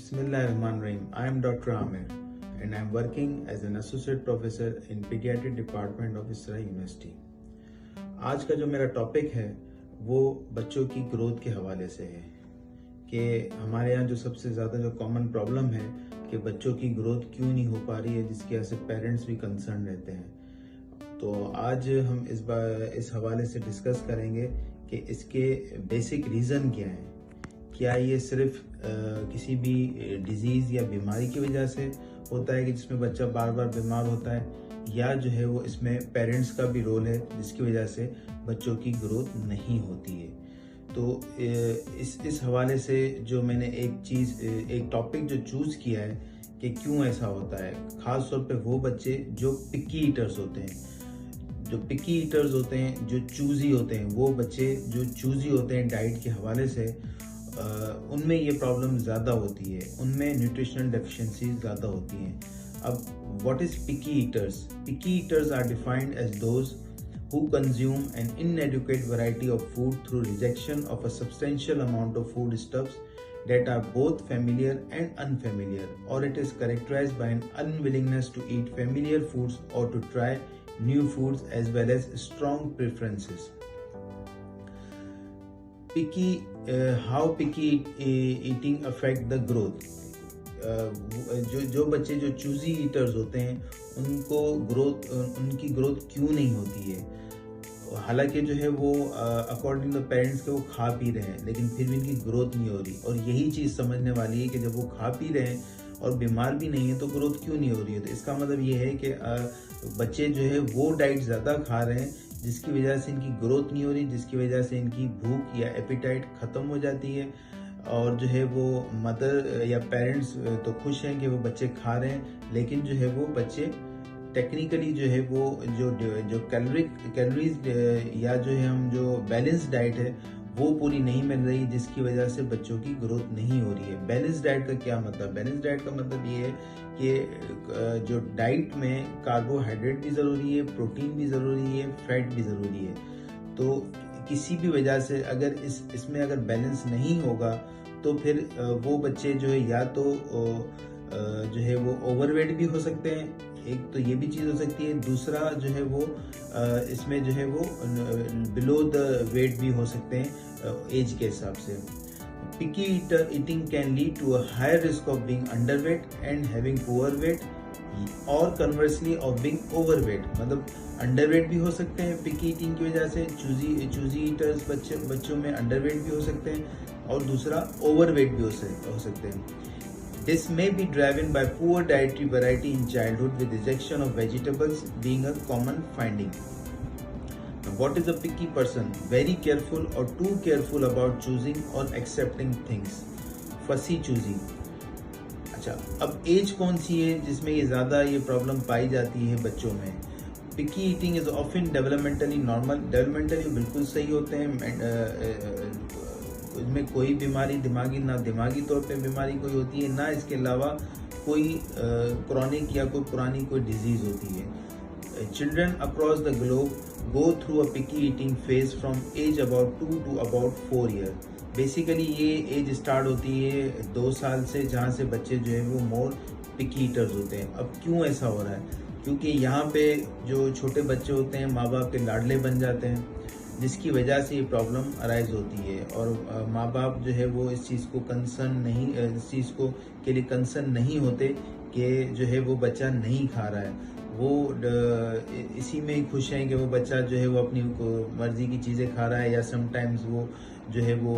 Bismillahirrahmanirrahim. I am Dr. Amir and I am working as an associate professor in pediatric department of इसरा university. आज का जो मेरा topic है वो बच्चों की ग्रोथ के हवाले से है कि हमारे यहाँ जो सबसे ज़्यादा जो कॉमन प्रॉब्लम है कि बच्चों की ग्रोथ क्यों नहीं हो पा रही है, जिसकी वजह से पेरेंट्स भी कंसर्न रहते हैं। तो आज हम इस हवाले से डिस्कस करेंगे कि इसके बेसिक रीज़न क्या है। क्या ये सिर्फ किसी भी डिजीज़ या बीमारी की वजह से होता है कि जिसमें बच्चा बार बार बीमार होता है, या जो है वो इसमें पेरेंट्स का भी रोल है जिसकी वजह से बच्चों की ग्रोथ नहीं होती है। तो इस हवाले से जो मैंने एक टॉपिक जो चूज़ किया है कि क्यों ऐसा होता है, ख़ास तौर पे वो बच्चे जो पिकी ईटर्स होते हैं, जो चूज़ी होते हैं, वो बच्चे जो चूज़ी होते हैं डाइट के हवाले से, उनमें ये प्रॉब्लम ज़्यादा होती है, उनमें न्यूट्रिशनल डेफिशिएंसी ज़्यादा होती हैं। अब what is picky eaters? Picky eaters are defined as those who consume an inadequate variety of food through rejection of a substantial amount of foodstuffs that are both familiar and unfamiliar, or it is characterized by an unwillingness to eat familiar foods or to try new foods, as well as strong preferences. How picky eating affect the growth? जो बच्चे जो choosy eaters होते हैं उनकी growth क्यों नहीं होती है? हालांकि जो है वो अकॉर्डिंग टू पेरेंट्स के वो खा पी रहे हैं, लेकिन फिर भी इनकी ग्रोथ नहीं हो रही। और यही चीज़ समझने वाली है कि जब वो खा पी रहे हैं और बीमार भी नहीं है तो ग्रोथ क्यों नहीं हो रही है। तो इसका मतलब ये है कि बच्चे जो है वो डाइट ज़्यादा खा रहे हैं जिसकी वजह से इनकी ग्रोथ नहीं हो रही, जिसकी वजह से इनकी भूख या एपिटाइट ख़त्म हो जाती है। और जो है वो मदर या पेरेंट्स तो खुश हैं कि वो बच्चे खा रहे हैं, लेकिन जो है वो बच्चे टेक्निकली जो है वो जो कैलोरीज या जो है हम जो बैलेंस डाइट है वो पूरी नहीं मिल रही, जिसकी वजह से बच्चों की ग्रोथ नहीं हो रही है। बैलेंस डाइट का क्या मतलब? बैलेंस डाइट का मतलब ये है कि जो डाइट में कार्बोहाइड्रेट भी ज़रूरी है, प्रोटीन भी ज़रूरी है, फैट भी ज़रूरी है। तो किसी भी वजह से अगर इसमें अगर बैलेंस नहीं होगा तो फिर वो बच्चे जो है या तो जो है वो ओवरवेट भी हो सकते हैं, एक तो ये भी चीज़ हो सकती है। दूसरा जो है वो इसमें जो है वो बिलो द वेट भी हो सकते हैं एज के हिसाब से। Picky eating can lead to a higher risk of being underweight and having poor weight, और कन्वर्सली ऑफ बीइंग ओवरवेट। मतलब अंडरवेट भी हो सकते हैं पिकी ईटिंग की वजह से, चूजी ईटर्स बच्चों में अंडरवेट भी हो सकते हैं, और दूसरा ओवरवेट भी हो सकते हैं। This may be driven by poor dietary variety in childhood, with rejection of vegetables being a common finding. Now, what is a picky person? Very careful or too careful about choosing or accepting things. Fussy choosing. अच्छा, अब as कौन सी है जिसमें ये ज़्यादा ये problem पाई जाती है बच्चों में? Picky eating is often developmentally normal. Developmentally बिल्कुल सही होते हैं, इसमें कोई बीमारी दिमागी तौर पे बीमारी कोई होती है ना, इसके अलावा कोई क्रॉनिक या कोई पुरानी कोई डिजीज़ होती है। Children across the globe go through a picky eating phase from age about 2 to about 4 year. Basically ये एज स्टार्ट होती है 2 साल से, जहाँ से बच्चे जो है वो मोर पिकी ईटर्स होते हैं। अब क्यों ऐसा हो रहा है? क्योंकि यहाँ पे जो छोटे बच्चे होते हैं माँ बाप के लाडले बन जाते हैं, जिसकी वजह से ये प्रॉब्लम अराइज होती है। और माँ बाप जो है वो इस चीज़ को के लिए कंसर्न नहीं होते कि जो है वो बच्चा नहीं खा रहा है, वो इसी में ही खुश हैं कि वो बच्चा जो है वो अपनी मर्जी की चीज़ें खा रहा है, या समटाइम्स वो जो है वो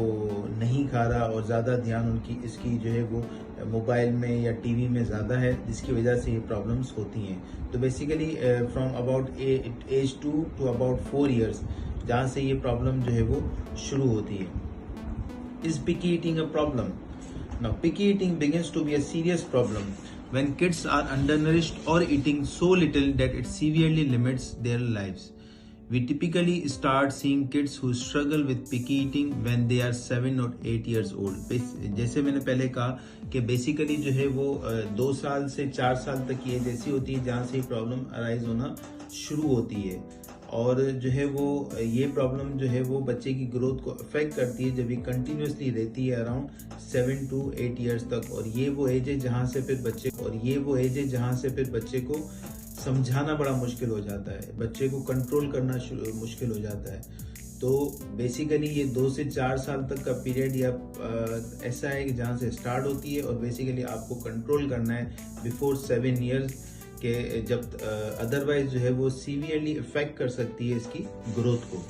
नहीं खा रहा और ज़्यादा ध्यान इसकी जो है वो मोबाइल में या टीवी में ज़्यादा है, जिसकी वजह से ये प्रॉब्लम्स होती हैं। तो basically from about age 2 to about 4 years, जहाँ से ये प्रॉब्लम जो है वो शुरू होती है। Is picky eating a problem? Now picky eating begins to be a serious problem when kids are undernourished or eating so little that it severely limits their lives. We typically start seeing kids who struggle with picky eating when they are 7 or 8 years old. जैसे मैंने पहले कहा कि basically जो है वो 2 साल से 4 साल तक की एज ऐसी होती है जहाँ से प्रॉब्लम अराइज होना शुरू होती है। और जो है वो ये प्रॉब्लम जो है वो बच्चे की ग्रोथ को अफेक्ट करती है जब ये कंटिन्यूसली रहती है अराउंड 7 to 8 ईयर्स तक। और ये वो एज है जहाँ से फिर बच्चे को समझाना बड़ा मुश्किल हो जाता है, बच्चे को कंट्रोल करना मुश्किल हो जाता है। तो बेसिकली ये 2 से 4 साल तक का पीरियड या ऐसा है कि जहाँ से स्टार्ट होती है और बेसिकली आपको कंट्रोल करना है बिफोर 7 ईयर्स के, जब अदरवाइज जो है वो सीवियरली इफेक्ट कर सकती है इसकी ग्रोथ को।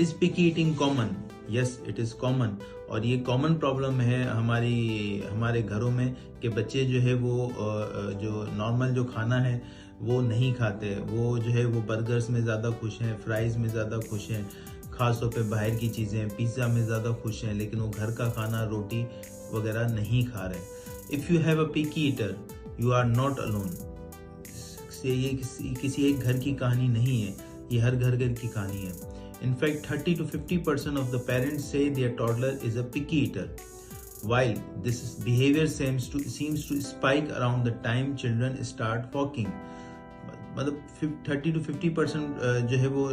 Is picky eating common? Yes, it is common. और ये कॉमन प्रॉब्लम है हमारे घरों में कि बच्चे जो है वो जो नॉर्मल जो खाना है वो नहीं खाते। वो जो है वो बर्गर्स में ज़्यादा खुश हैं, फ्राइज़ में ज़्यादा खुश हैं, ख़ासतौर पे बाहर की चीज़ें, पिज़्ज़ा में ज़्यादा खुश हैं, लेकिन वो घर का खाना, रोटी वगैरह नहीं खा रहे। If you have a picky eater you are not alone. ये किसी एक घर की कहानी नहीं है, ये हर घर की कहानी है। In fact, 30 to 50% of the parents say their toddler is a picky eater. While this behavior seems to spike around the time children start walking. मतलब 30 to 50% जो है वो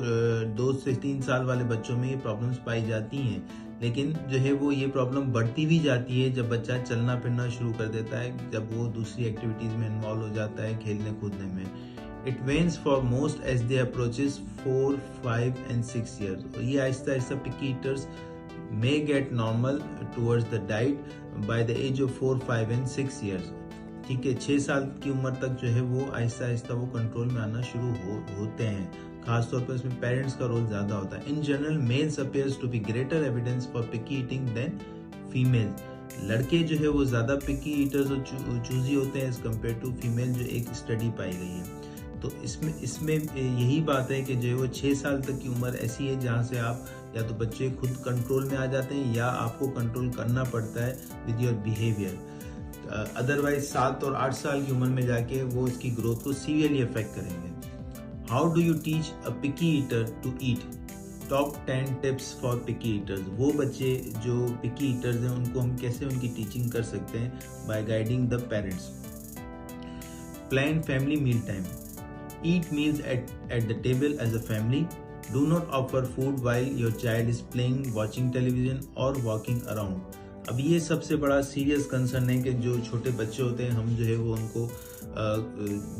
2 से 3 साल वाले बच्चों में ये प्रॉब्लम्स पाई जाती हैं, लेकिन जो है वो ये प्रॉब्लम बढ़ती भी जाती है जब बच्चा चलना फिरना शुरू कर देता है, जब वो दूसरी एक्टिविटीज़ में इन्वॉल्व हो जाता है, खेलने कूदने में। It wanes for most as they approaches 4, 5 and 6 years. और ये Aahista Aahista picky eaters may get normal towards the diet by the age of 4, 5 and 6 years. ठीक है, 6 साल की उम्र तक जो है वो आहिस्ता आहिस्ता वो कंट्रोल में आना शुरू होते हैं। खासतौर पर इसमें पेरेंट्स का रोल ज़्यादा होता है। In general males appears to be greater evidence for picky eating than females. लड़के जो है वो ज़्यादा पिकी ईटर्स और चूजी होते हैं एज कम्पेयर टू फीमेल, जो एक स्टडी पाई गई है। तो इसमें यही बात है कि जो है वो 6 साल तक की उम्र ऐसी है जहाँ से आप या तो बच्चे खुद कंट्रोल में आ जाते हैं या आपको कंट्रोल करना पड़ता है विद योर बिहेवियर। अदरवाइज 7 और 8 साल की उम्र में जाके वो इसकी ग्रोथ को सीवियरली अफेक्ट करेंगे। How do you teach a picky eater to eat? Top 10 tips for picky eaters. वो बच्चे जो पिकी ईटर्स हैं उनको हम कैसे उनकी टीचिंग कर सकते हैं? By guiding the parents. Plan family meal time. Eat meals at the table as a family. Do not offer food while your child is playing, watching television or walking around. अब ये सबसे बड़ा serious concern है कि जो छोटे बच्चे होते हैं, हम जो है वो उनको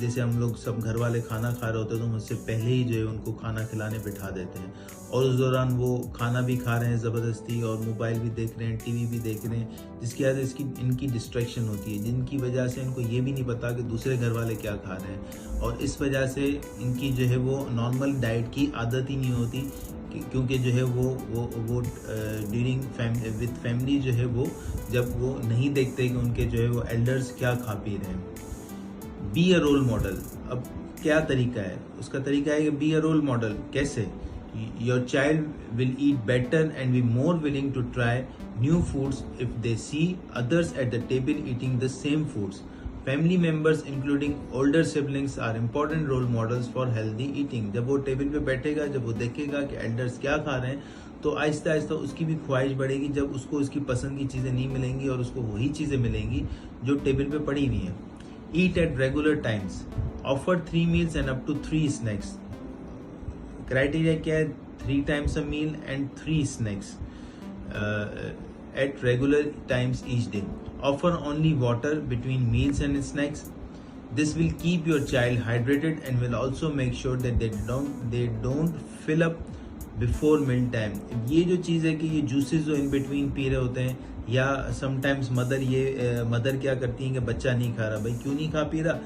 जैसे हम लोग सब घर वाले खाना खा रहे होते हैं तो मुझसे पहले ही जो है उनको खाना खिलाने बिठा देते हैं, और उस दौरान वो खाना भी खा रहे हैं ज़बरदस्ती और मोबाइल भी देख रहे हैं, टीवी भी देख रहे हैं, जिसकी वजह से इनकी डिस्ट्रैक्शन होती है, जिनकी वजह से इनको ये भी नहीं पता कि दूसरे घर वाले क्या खा रहे हैं, और इस वजह से इनकी जो है वो नॉर्मल डाइट की आदत ही नहीं होती, क्योंकि जो है वो ड्यूरिंग विद फैमिली जो है वो जब वो नहीं देखते कि उनके जो है वो एल्डर्स क्या खा पी रहे हैं। Be a role model. अब क्या तरीका है? उसका तरीका है कि बी अ रोल मॉडल। कैसे? Your child will eat better and be more willing to try new foods if they see others at the table eating the same foods. Family members including older siblings are important role models for healthy eating. जब वो table पे बैठेगा, जब वो देखेगा कि elders क्या खा रहे हैं, तो आहिस्ता आहिस्ता उसकी भी ख्वाहिश बढ़ेगी। जब उसको उसकी पसंद की चीज़ें नहीं मिलेंगी और उसको वही चीज़ें मिलेंगी जो टेबल पे पड़ी हुई हैं। Eat at regular times. Offer 3 meals and up to 3 snacks. Criteria क्या है? 3 times a meal and 3 snacks at regular times each day. Offer only water between meals and snacks. This will keep your child hydrated and will also make sure that they don't fill up before meal time. ये जो चीज़ है कि ये juices जो in between P रहे होते हैं, या समटाइम्स मदर क्या करती हैं कि बच्चा नहीं खा रहा, भाई क्यों नहीं खा पी रहा?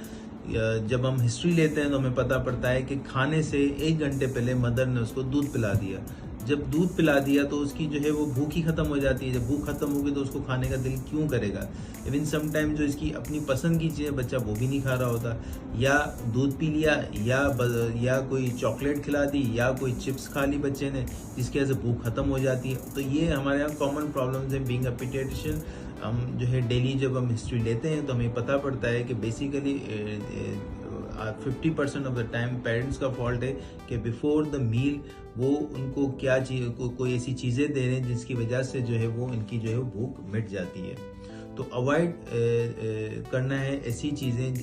जब हम हिस्ट्री लेते हैं तो हमें पता पड़ता है कि खाने से 1 घंटे पहले मदर ने उसको दूध पिला दिया। जब दूध पिला दिया तो उसकी जो है वो भूख ही खत्म हो जाती है। जब भूख खत्म होगी तो उसको खाने का दिल क्यों करेगा? इवन समटाइम जो इसकी अपनी पसंद की चीज़ें बच्चा वो भी नहीं खा रहा होता, या दूध पी लिया, या कोई चॉकलेट खिला दी, या कोई चिप्स खा ली बच्चे ने, जिसकी वजह से भूख खत्म हो जाती है। तो ये हमारे यहाँ कॉमन प्रॉब्लम्स हैं बीइंग अ पीडियाट्रिशियन। हम जो है डेली जब हम हिस्ट्री लेते हैं तो हमें पता पड़ता है कि basically 50% of the time parents का फॉल्ट है कि बिफोर द मील वो उनको क्या चीज़ कोई ऐसी चीज़ें दे रहे हैं जिसकी वजह से जो है वो इनकी जो है भूख मिट जाती है। तो अवॉइड करना है ऐसी चीज़ें